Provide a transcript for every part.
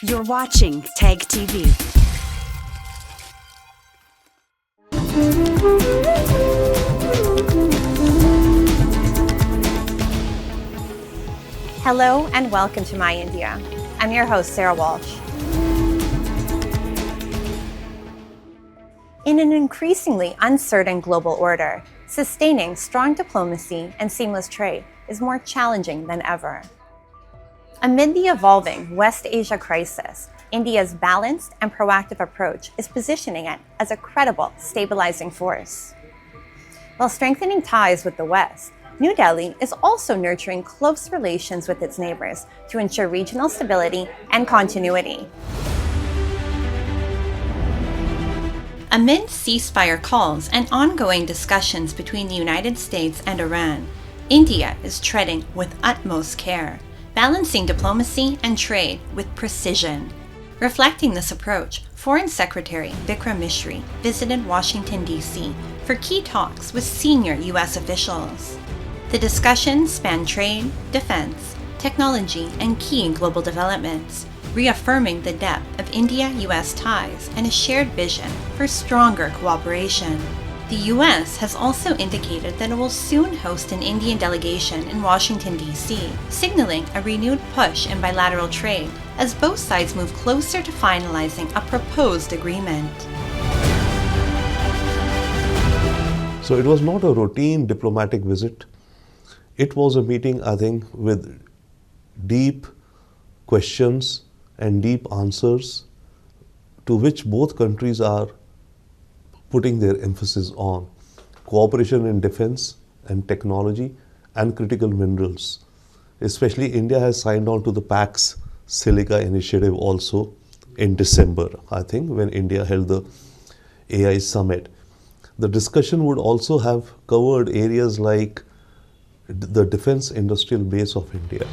You're watching TAG TV. Hello and welcome to My India. I'm your host, Sarah Walsh. In an increasingly uncertain global order, sustaining strong diplomacy and seamless trade is more challenging than ever. Amid the evolving West Asia crisis, India's balanced and proactive approach is positioning it as a credible, stabilizing force. While strengthening ties with the West, New Delhi is also nurturing close relations with its neighbors to ensure regional stability and continuity. Amid ceasefire calls and ongoing discussions between the United States and Iran, India is treading with utmost care, balancing diplomacy and trade with precision. Reflecting this approach, Foreign Secretary Vikram Misri visited Washington, D.C. for key talks with senior U.S. officials. The discussions spanned trade, defense, technology, and key global developments, reaffirming the depth of India-U.S. ties and a shared vision for stronger cooperation. The U.S. has also indicated that it will soon host an Indian delegation in Washington, D.C., signaling a renewed push in bilateral trade as both sides move closer to finalizing a proposed agreement. So it was not a routine diplomatic visit. It was a meeting, I think, with deep questions and deep answers to which both countries are putting their emphasis on: cooperation in defense and technology and critical minerals. Especially India has signed on to the PAX Silica initiative also in December, I think, when India held the AI summit. The discussion would also have covered areas like the defense industrial base of India.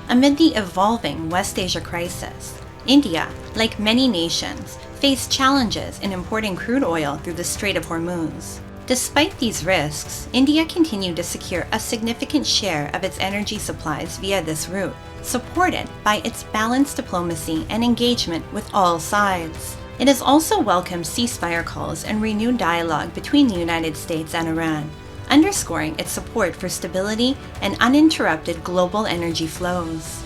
Amid the evolving West Asia crisis, India, like many nations, faced challenges in importing crude oil through the Strait of Hormuz. Despite these risks, India continued to secure a significant share of its energy supplies via this route, supported by its balanced diplomacy and engagement with all sides. It has also welcomed ceasefire calls and renewed dialogue between the United States and Iran, underscoring its support for stability and uninterrupted global energy flows.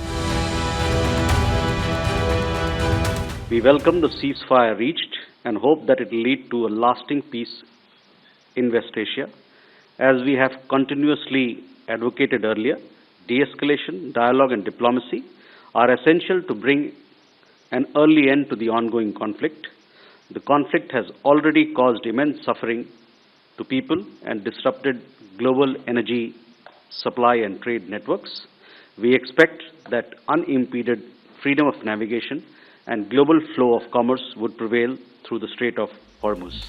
We welcome the ceasefire reached and hope that it will lead to a lasting peace in West Asia. As we have continuously advocated earlier, de-escalation, dialogue and diplomacy are essential to bring an early end to the ongoing conflict. The conflict has already caused immense suffering to people and disrupted global energy supply and trade networks. We expect that unimpeded freedom of navigation and global flow of commerce would prevail through the Strait of Hormuz.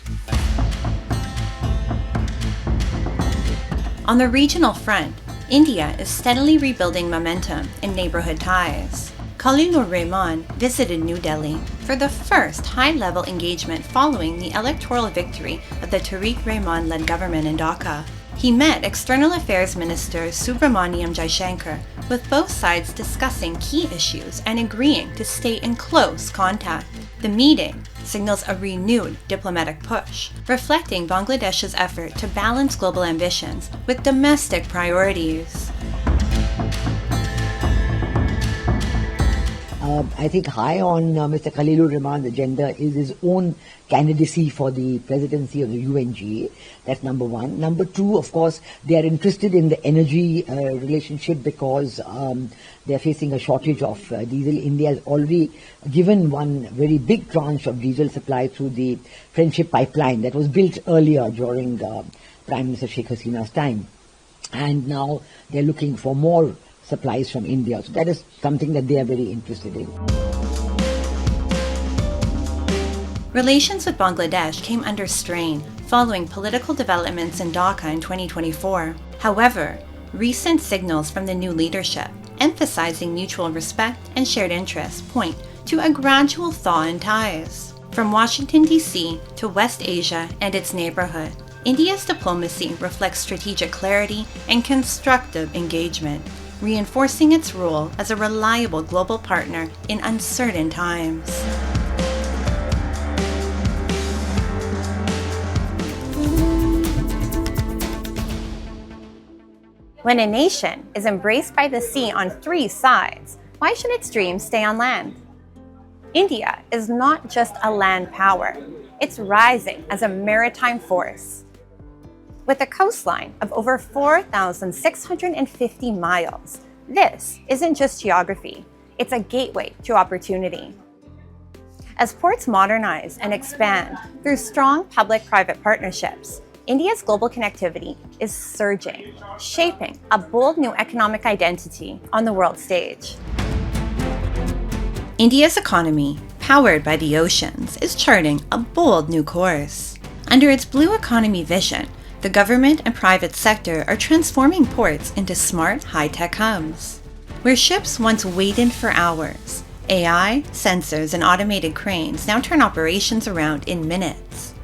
On the regional front, India is steadily rebuilding momentum in neighborhood ties. Khalilur Rahman visited New Delhi for the first high-level engagement following the electoral victory of the Tariq Rahman-led government in Dhaka. He met External Affairs Minister Subramaniam Jaishankar, with both sides discussing key issues and agreeing to stay in close contact. The meeting signals a renewed diplomatic push, reflecting Bangladesh's effort to balance global ambitions with domestic priorities. I think high on Mr. Khalilur Rahman's agenda is his own candidacy for the presidency of the UNGA. That's number one. Number two, of course, they are interested in the energy relationship because they are facing a shortage of diesel. India has already given one very big tranche of diesel supply through the Friendship Pipeline that was built earlier during Prime Minister Sheikh Hasina's time. And now they're looking for more supplies from India. So that is something that they are very interested in. Relations with Bangladesh came under strain following political developments in Dhaka in 2024. However, recent signals from the new leadership, emphasizing mutual respect and shared interests, point to a gradual thaw in ties. From Washington, D.C. to West Asia and its neighborhood, India's diplomacy reflects strategic clarity and constructive engagement. reinforcing its role as a reliable global partner in uncertain times. When a nation is embraced by the sea on three sides, why should its dreams stay on land? India is not just a land power, it's rising as a maritime force. With a coastline of over 4,650 miles, this isn't just geography, it's a gateway to opportunity. As ports modernize and expand through strong public-private partnerships, India's global connectivity is surging, shaping a bold new economic identity on the world stage. India's economy, powered by the oceans, is charting a bold new course. Under its Blue Economy vision, the government and private sector are transforming ports into smart, high-tech hubs. Where ships once waited for hours, AI, sensors, and automated cranes now turn operations around in minutes.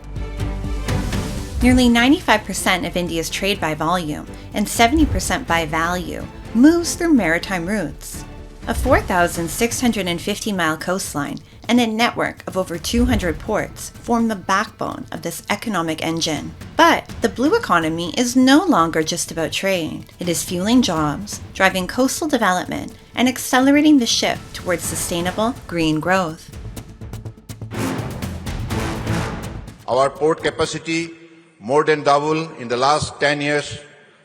Nearly 95% of India's trade by volume and 70% by value moves through maritime routes. A 4,650-mile coastline and a network of over 200 ports form the backbone of this economic engine. But the blue economy is no longer just about trade. It is fueling jobs, driving coastal development, and accelerating the shift towards sustainable green growth. Our port capacity more than double in the last 10 years.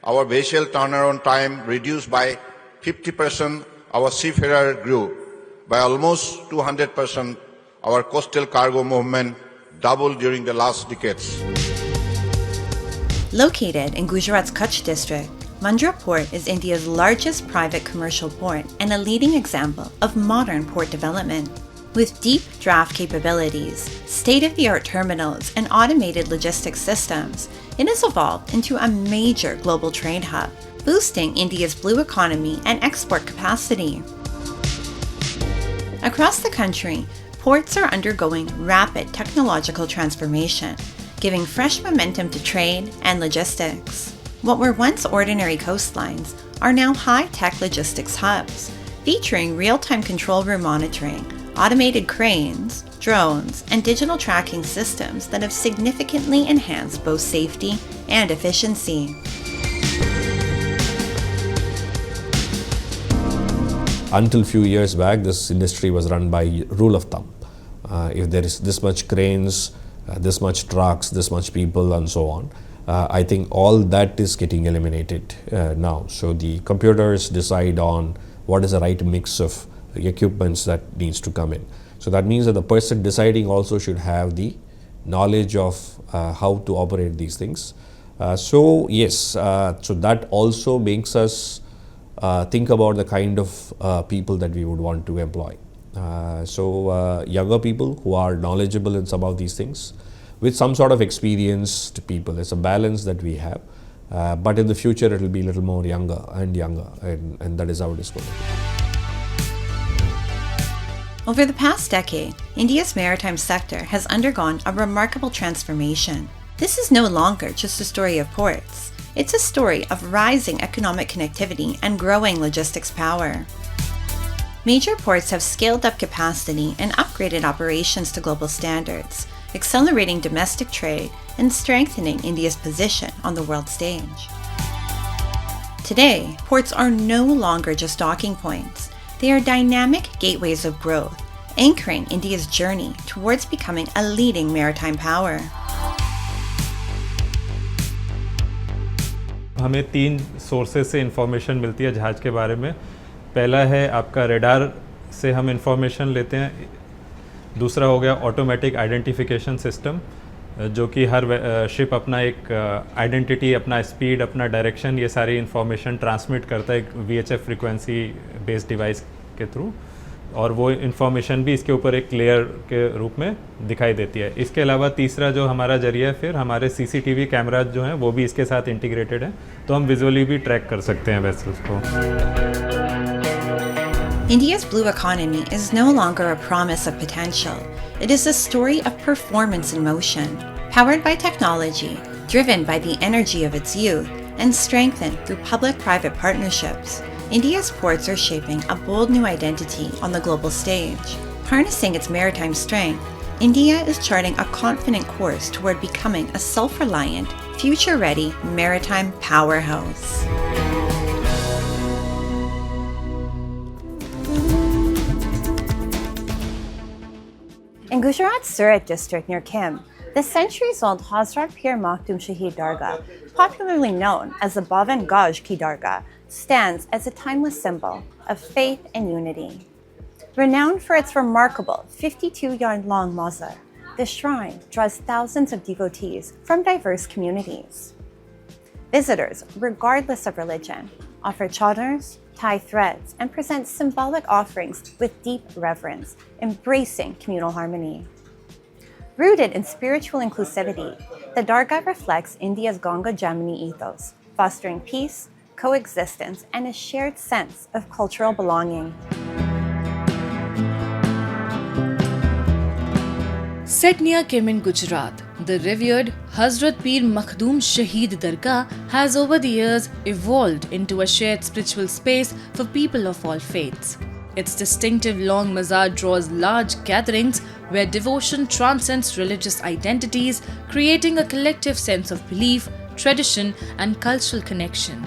Our vessel turnaround time reduced by 50%. Our seafarer grew by almost 200%. Our coastal cargo movement doubled during the last decades. Located in Gujarat's Kutch district, Mundra Port is India's largest private commercial port and a leading example of modern port development. With deep draft capabilities, state-of-the-art terminals, and automated logistics systems, it has evolved into a major global trade hub, boosting India's blue economy and export capacity. Across the country, ports are undergoing rapid technological transformation, giving fresh momentum to trade and logistics. What were once ordinary coastlines are now high-tech logistics hubs, featuring real-time control room monitoring, automated cranes, drones, and digital tracking systems that have significantly enhanced both safety and efficiency. Until few years back, this industry was run by rule of thumb. If there is this much cranes, this much trucks, this much people, and so on, I think all that is getting eliminated now. So the computers decide on what is the right mix of equipments that needs to come in. So that means that the person deciding also should have the knowledge of how to operate these things. So yes, so that also makes us think about the kind of people that we would want to employ. So younger people who are knowledgeable in some of these things, with some sort of experienced people. It's a balance that we have. But in the future, it will be a little more younger, and that is how it is going to be. Over the past decade, India's maritime sector has undergone a remarkable transformation. This is no longer just a story of ports. It's a story of rising economic connectivity and growing logistics power. Major ports have scaled up capacity and upgraded operations to global standards, accelerating domestic trade and strengthening India's position on the world stage. Today, ports are no longer just docking points. They are dynamic gateways of growth, anchoring India's journey towards becoming a leading maritime power. हमें 3 sources से information मिलती है जहाज़ के बारे में। पहला है आपका रेडार से हम इंफॉर्मेशन लेते हैं। दूसरा हो गया ऑटोमेटिक आइडेंटिफिकेशन सिस्टम, जो कि हर शिप अपना एक आइडेंटिटी, अपना स्पीड, अपना डायरेक्शन, ये सारी इंफॉर्मेशन ट्रांसमिट करता है एक VHF फ्रीक्वेंसी बेस्ड डिवाइस के थ्रू, और वो इंफॉर्मेशन भी इसके ऊपर एक लेयर के रूप में दिखाई देती है। इसके अलावा तीसरा जो हमारा जरिया है, फिर हमारे CCTV कैमराज जो हैं वो भी इसके साथ इंटीग्रेटेड हैं, तो हम विजुअली भी ट्रैक कर सकते हैं वेसल्स को। India's blue economy is no longer a promise of potential. It is a story of performance in motion, powered by technology, driven by the energy of its youth, and strengthened through public-private partnerships. India's ports are shaping a bold new identity on the global stage. Harnessing its maritime strength, India is charting a confident course toward becoming a self-reliant, future-ready maritime powerhouse. In Gujarat's Surat district near Kim, the centuries-old Hazrat Pir Makhdoom Shaheed Dargah, popularly known as the Bavan Gaj Ki Dargah, stands as a timeless symbol of faith and unity. Renowned for its remarkable 52-yard-long mazar, the shrine draws thousands of devotees from diverse communities. Visitors, regardless of religion, offer chadars, tie threads, and present symbolic offerings with deep reverence, embracing communal harmony. Rooted in spiritual inclusivity, the Dargah reflects India's Ganga Jamuni ethos, fostering peace, coexistence, and a shared sense of cultural belonging. Set near Kim in Gujarat, the revered Hazrat Pir Makhdoom Shaheed Dargah has over the years evolved into a shared spiritual space for people of all faiths. Its distinctive long mazar draws large gatherings where devotion transcends religious identities, creating a collective sense of belief, tradition, and cultural connection.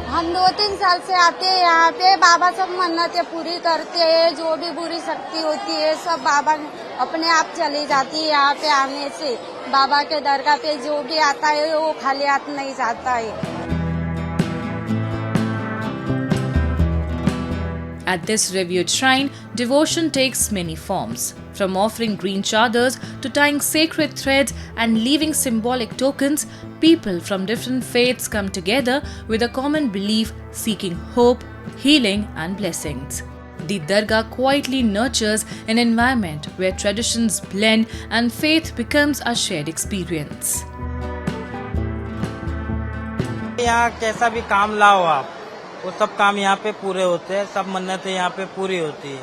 हम 2-3 साल से आते हैं यहाँ पे। बाबा सब मन्नतें पूरी करते हैं, जो भी बुरी शक्ति होती है सब बाबा अपने आप चली जाती है। यहाँ पे आने से बाबा के दरगाह पे जो भी आता है वो खाली हाथ नहीं जाता है। At this revered shrine, devotion takes many forms, from offering green chadars to tying sacred threads and leaving symbolic tokens. People from different faiths come together with a common belief, seeking hope, healing, and blessings. The Dargah quietly nurtures an environment where traditions blend and faith becomes a shared experience. यहाँ कैसा भी काम लाओ आप, वो सब काम यहाँ पे पूरे होते हैं, सब मन्नतें यहाँ पे पूरी होती है।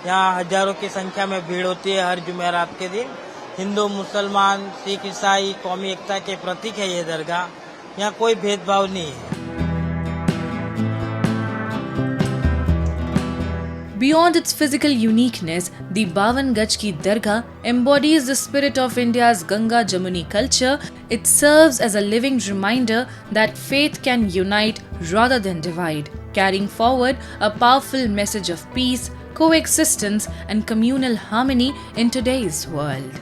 यहाँ हजारों की संख्या में भीड़ होती है हर जुमेरात के दिन। हिंदू, मुसलमान, सिख, ईसाई कौमी एकता के प्रतीक है ये दरगाह। यहाँ कोई भेदभाव नहीं है। Beyond its physical uniqueness, the Bavan Gaj Ki Dargah embodies the spirit of India's Ganga Jamuni culture. It serves as a living reminder that faith can unite rather than divide, carrying forward a powerful message of peace, coexistence, and communal harmony in today's world.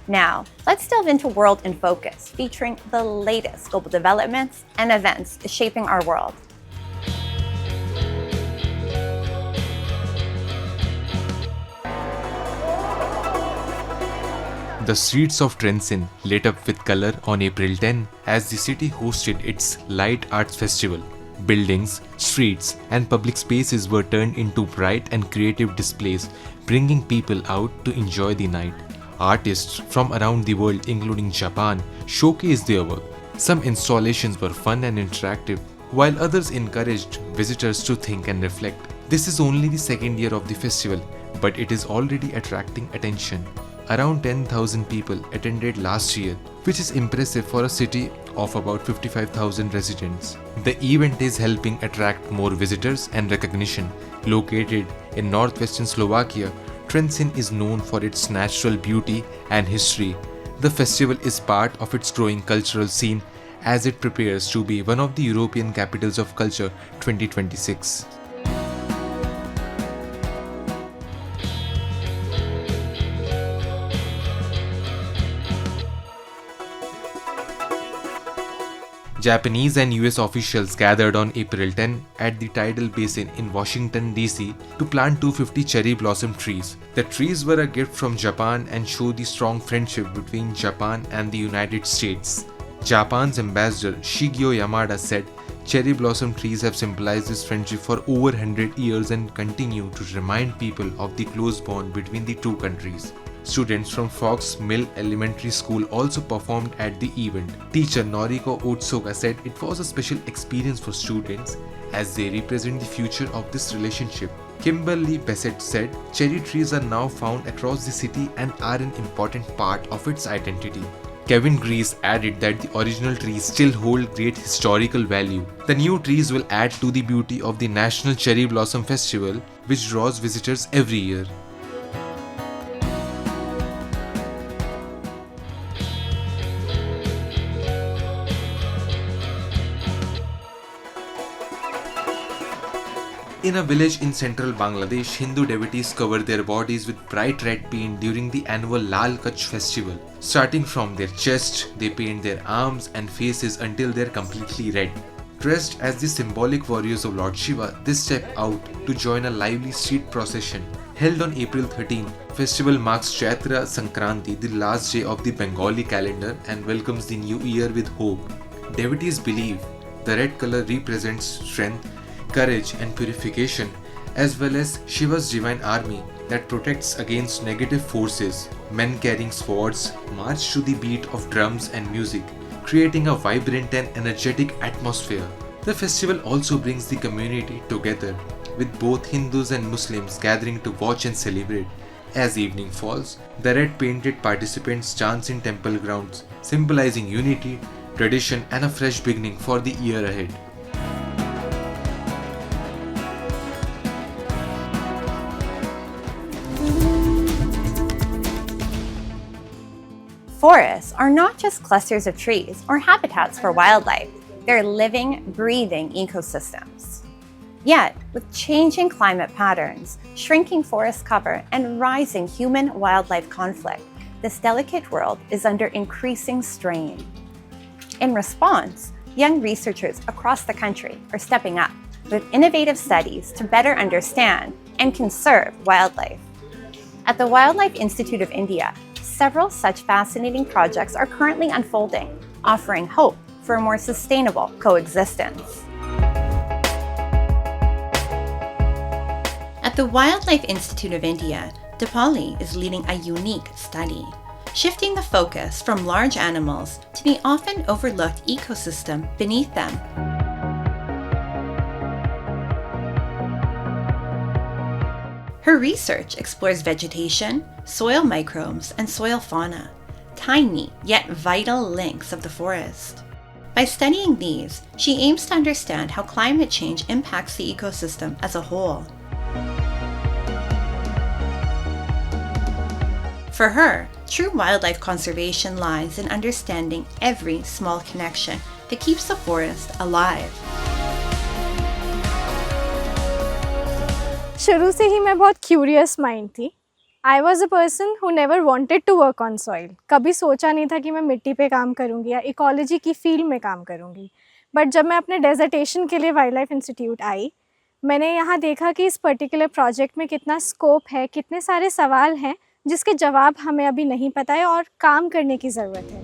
Now, let's delve into World in Focus, featuring the latest global developments and events shaping our world. The streets of Trenčín lit up with color on April 10 as the city hosted its Light Arts Festival. Buildings, streets, and public spaces were turned into bright and creative displays, bringing people out to enjoy the night. Artists from around the world, including Japan, showcased their work. Some installations were fun and interactive, while others encouraged visitors to think and reflect. This is only the second year of the festival, but it is already attracting attention. Around 10,000 people attended last year, which is impressive for a city of about 55,000 residents. The event is helping attract more visitors and recognition. Located in northwestern Slovakia, Trenčín is known for its natural beauty and history. The festival is part of its growing cultural scene as it prepares to be one of the European Capitals of Culture 2026. Japanese and US officials gathered on April 10 at the tidal basin in Washington, D.C. to plant 250 cherry blossom trees. The trees were a gift from Japan and show the strong friendship between Japan and the United States. Japan's ambassador Shigeo Yamada said, "Cherry blossom trees have symbolized this friendship for over 100 years and continue to remind people of the close bond between the two countries." Students from Fox Mill Elementary School also performed at the event. Teacher Noriko Otsuka said it was a special experience for students as they represent the future of this relationship. Kimberly Bassett said cherry trees are now found across the city and are an important part of its identity. Kevin Grease added that the original trees still hold great historical value. The new trees will add to the beauty of the National Cherry Blossom Festival, which draws visitors every year. In a village in central Bangladesh, Hindu devotees cover their bodies with bright red paint during the annual Lal Kutch festival. Starting from their chest, they paint their arms and faces until they're completely red. Dressed as the symbolic warriors of Lord Shiva, they step out to join a lively street procession. Held on April 13, festival marks Chaitra Sankranti, the last day of the Bengali calendar, and welcomes the new year with hope. Devotees believe the red color represents strength, courage and purification, as well as Shiva's divine army that protects against negative forces. Men carrying swords march to the beat of drums and music, creating a vibrant and energetic atmosphere. The festival also brings the community together, with both Hindus and Muslims gathering to watch and celebrate. As evening falls, the red-painted participants dance in temple grounds, symbolizing unity, tradition and a fresh beginning for the year ahead. Forests are not just clusters of trees or habitats for wildlife, they're living, breathing ecosystems. Yet, with changing climate patterns, shrinking forest cover, and rising human-wildlife conflict, this delicate world is under increasing strain. In response, young researchers across the country are stepping up with innovative studies to better understand and conserve wildlife. At the Wildlife Institute of India, several such fascinating projects are currently unfolding, offering hope for a more sustainable coexistence. At the Wildlife Institute of India, Dipali is leading a unique study, shifting the focus from large animals to the often overlooked ecosystem beneath them. Her research explores vegetation, soil microbes, and soil fauna, tiny yet vital links of the forest. By studying these, she aims to understand how climate change impacts the ecosystem as a whole. For her, true wildlife conservation lies in understanding every small connection that keeps the forest alive. शुरू से ही मैं बहुत curious mind थी. I was a person who never wanted to work on soil. कभी सोचा नहीं था कि मैं मिट्टी पे काम करूँगी या इकोलॉजी की फील्ड में काम करूँगी. बट जब मैं अपने डेजर्टेशन के लिए वाइल्ड लाइफ इंस्टीट्यूट आई, मैंने यहाँ देखा कि इस पर्टिकुलर प्रोजेक्ट में कितना स्कोप है, कितने सारे सवाल हैं जिसके जवाब हमें अभी नहीं पता है और काम करने की ज़रूरत है.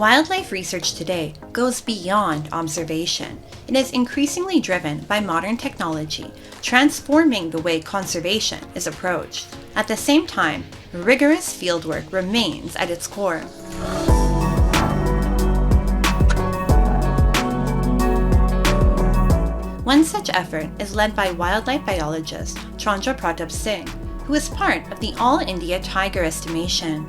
Wildlife research today goes beyond observation. It is increasingly driven by modern technology, transforming the way conservation is approached. At the same time, rigorous fieldwork remains at its core. One such effort is led by wildlife biologist Chandra Pratap Singh, who is part of the All India Tiger Estimation.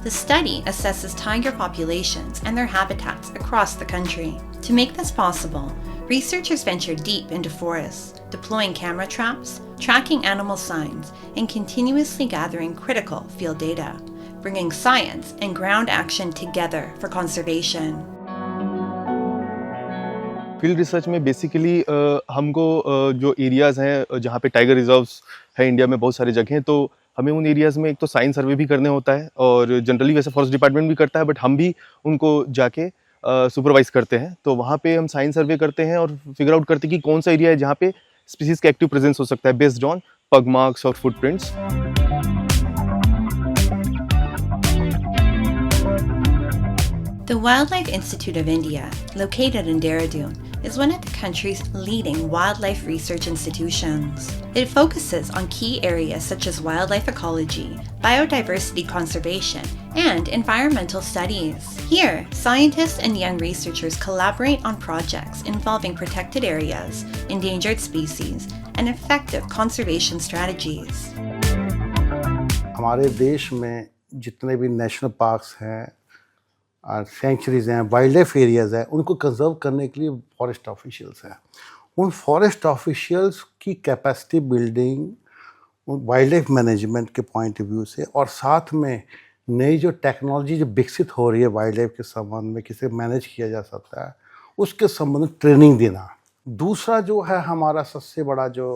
The study assesses tiger populations and their habitats across the country. To make this possible, researchers venture deep into forests, deploying camera traps, tracking animal signs, and continuously gathering critical field data, bringing science and ground action together for conservation. Field research में basically हमको जो areas हैं जहाँ पे tiger reserves है India में बहुत सारी जगह, तो हमें उन एरियाज़ में एक तो साइंस सर्वे भी करने होता है और जनरली वैसे फॉरेस्ट डिपार्टमेंट भी करता है, बट हम भी उनको जाके सुपरवाइज करते हैं. तो वहाँ पे हम साइंस सर्वे करते हैं और फिगर आउट करते हैं कि कौन सा एरिया है जहाँ पे स्पीसीज का एक्टिव प्रेजेंस हो सकता है बेस्ड ऑन पग मार्क्स और footprints. The Wildlife Institute of India, located in Dehradun, is one of the country's leading wildlife research institutions. It focuses on key areas such as wildlife ecology, biodiversity conservation, and environmental studies. Here, scientists and young researchers collaborate on projects involving protected areas, endangered species, and effective conservation strategies. हमारे देश में जितने भी national parks हैं, centuries हैं, wild life areas हैं, उनको conserve करने के लिए फॉरेस्ट ऑफिशियल्स हैं। उन फॉरेस्ट ऑफिशियल्स की capacity building wild life management के पॉइंट ऑफ व्यू से, और साथ में नई जो टेक्नोलॉजी जो विकसित हो रही है वाइल्ड लाइफ के संबंध में, किसे मैनेज किया जा सकता है, उसके संबंध में ट्रेनिंग देना। दूसरा जो है हमारा सबसे बड़ा जो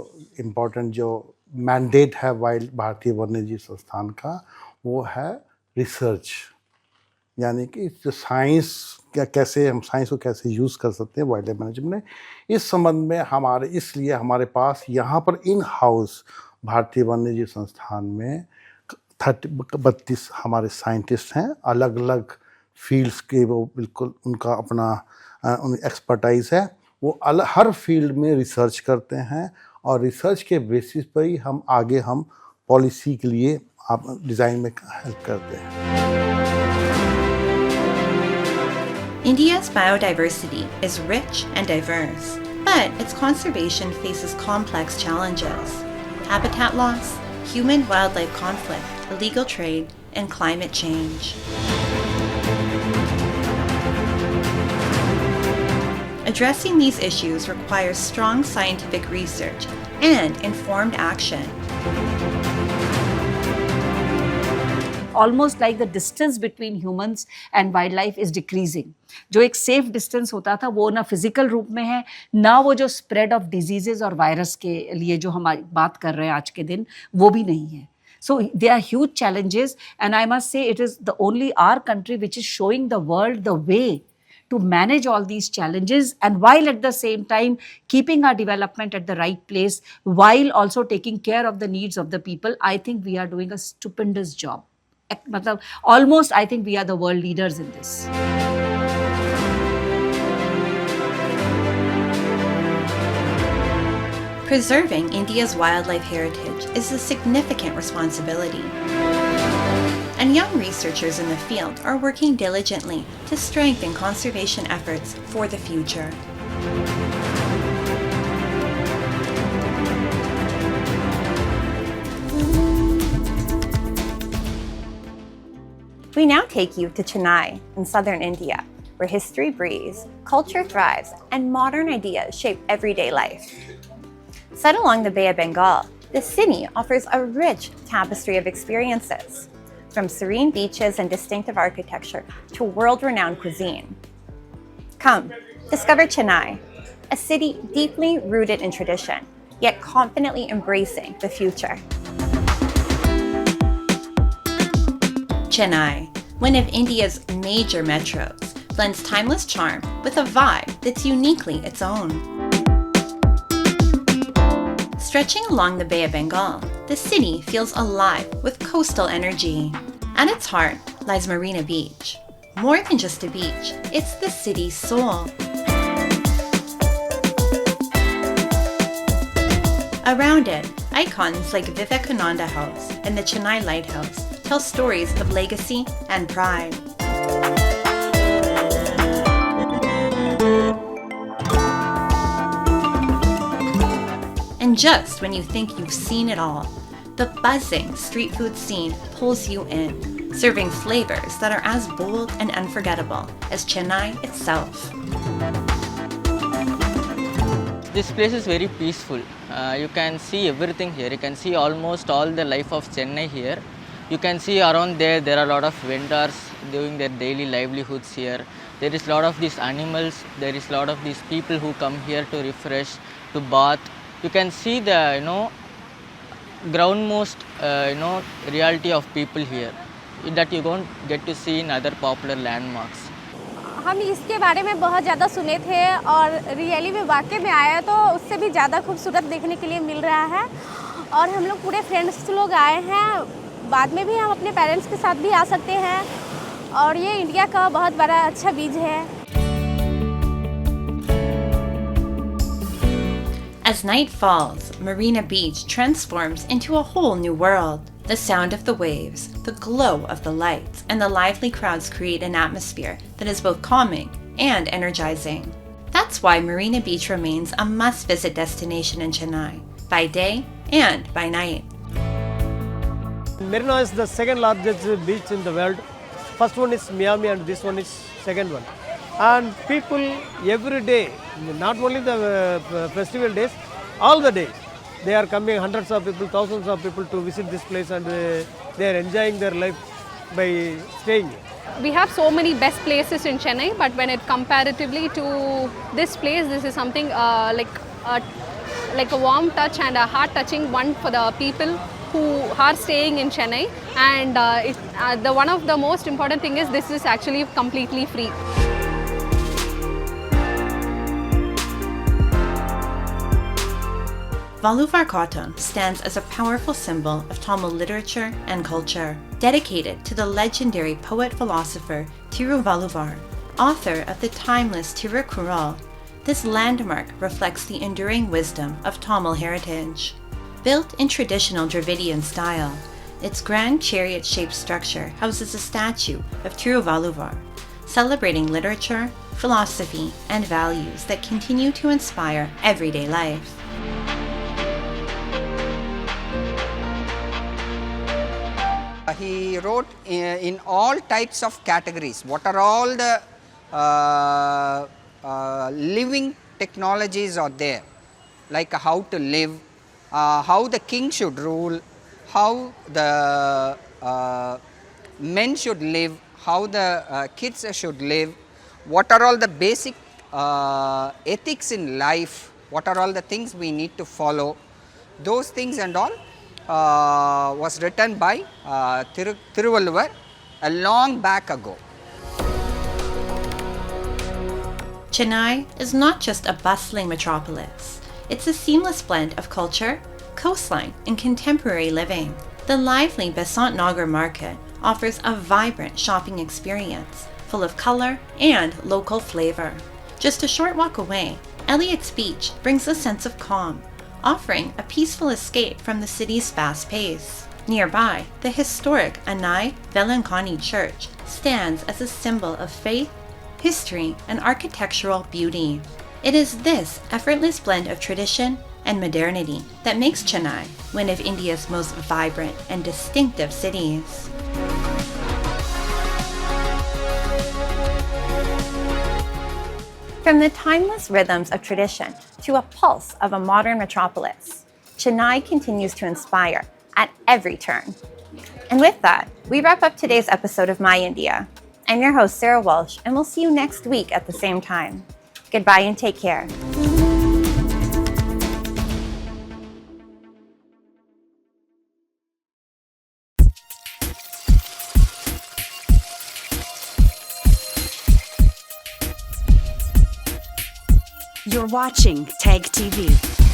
इम्पोर्टेंट जो मैंडेट है वाइल्ड भारतीय वन्यजीव संस्थान का, वो है रिसर्च, यानी कि जो साइंस कैसे हम साइंस को कैसे यूज़ कर सकते हैं वाइल्ड लाइफ मैनेजमेंट में। इस संबंध में इसलिए हमारे पास यहाँ पर इन हाउस भारतीय वन्यजीव संस्थान में 32 हमारे साइंटिस्ट हैं, अलग अलग फील्ड्स के, वो बिल्कुल उनका अपना एक्सपर्टाइज है, वो हर फील्ड में रिसर्च करते हैं, और रिसर्च के बेसिस पर ही हम आगे पॉलिसी के लिए डिज़ाइन में हेल्प करते हैं। India's biodiversity is rich and diverse, but its conservation faces complex challenges: habitat loss, human-wildlife conflict, illegal trade, and climate change. Addressing these issues requires strong scientific research and informed action. Almost like the distance between humans and wildlife is decreasing. जो एक safe distance होता था वो ना physical रूप में है, ना वो जो स्प्रेड ऑफ डिजीजेज और वायरस के लिए जो हम बात कर रहे हैं आज के दिन, वो भी नहीं है. So there are huge challenges, and I must say it is the only our country which is showing the world the way to manage all these challenges, and while at the same time keeping our development at the right place, while also taking care of the needs of the people. I think we are doing a stupendous job. Almost I think we are the world leaders in this. Preserving India's wildlife heritage is a significant responsibility, and young researchers in the field are working diligently to strengthen conservation efforts for the future. We now take you to Chennai in southern India, where history breathes, culture thrives, and modern ideas shape everyday life. Set along the Bay of Bengal, the city offers a rich tapestry of experiences, from serene beaches and distinctive architecture to world-renowned cuisine. Come, discover Chennai, a city deeply rooted in tradition, yet confidently embracing the future. Chennai, one of India's major metros, blends timeless charm with a vibe that's uniquely its own. Stretching along the Bay of Bengal, the city feels alive with coastal energy. At its heart lies Marina Beach. More than just a beach, it's the city's soul. Around it, icons like Vivekananda House and the Chennai Lighthouse tell stories of legacy and pride. And just when you think you've seen it all, the buzzing street food scene pulls you in, serving flavors that are as bold and unforgettable as Chennai itself. This place is very peaceful. You can see everything here. You can see almost all the life of Chennai here. You can see around there are a lot of vendors doing their daily livelihoods here. There is a lot of these animals. There is a lot of these people who come here to refresh, to bath. You can see the groundmost reality of people here that you don't get to see in other popular landmarks. हम इसके बारे में बहुत ज़्यादा सुने थे और really में वाकई में आया तो उससे भी ज़्यादा खूबसूरत देखने के लिए मिल रहा है। और हम लोग पूरे फ्रेंड्स लोग आए हैं, बाद में भी हम अपने पेरेंट्स के साथ भी आ सकते हैं। और ये इंडिया का बहुत बड़ा अच्छा बीज है। As night falls, Marina Beach transforms into a whole new world. The sound of the waves, the glow of the lights, and the lively crowds create an atmosphere that is both calming and energizing. That's why Marina Beach remains a must-visit destination in Chennai, by day and by night. Marina is the second largest beach in the world. First one is Miami and this one is second one. And people every day, not only the festival days, all the days, they are coming, hundreds of people, thousands of people to visit this place, and they are enjoying their life by staying here. We have so many best places in Chennai, but when it comparatively to this place, this is something like a warm touch and a heart-touching one for the people who are staying in Chennai. And the one of the most important thing is this is actually completely free. Valluvar Cotton stands as a powerful symbol of Tamil literature and culture, dedicated to the legendary poet-philosopher Thiruvalluvar, author of the timeless Tirukkural. This landmark reflects the enduring wisdom of Tamil heritage. Built in traditional Dravidian style, its grand chariot-shaped structure houses a statue of Thiruvalluvar, celebrating literature, philosophy, and values that continue to inspire everyday life. He wrote in all types of categories. What are all the living technologies are there, like how to live, how the king should rule, how the men should live, how the kids should live, what are all the basic ethics in life, what are all the things we need to follow, those things and all was written by Thiruvalluvar a long back ago. Chennai is not just a bustling metropolis. It's a seamless blend of culture, coastline, and contemporary living. The lively Besant Nagar market offers a vibrant shopping experience full of color and local flavor. Just a short walk away, Elliott's Beach brings a sense of calm, offering a peaceful escape from the city's fast pace. Nearby, the historic Anai Velankani Church stands as a symbol of faith, history, and architectural beauty. It is this effortless blend of tradition and modernity that makes Chennai one of India's most vibrant and distinctive cities. From the timeless rhythms of tradition to a pulse of a modern metropolis, Chennai continues to inspire at every turn. And with that, we wrap up today's episode of My India. I'm your host, Sarah Walsh, and we'll see you next week at the same time. Goodbye and take care. You're watching TAG TV.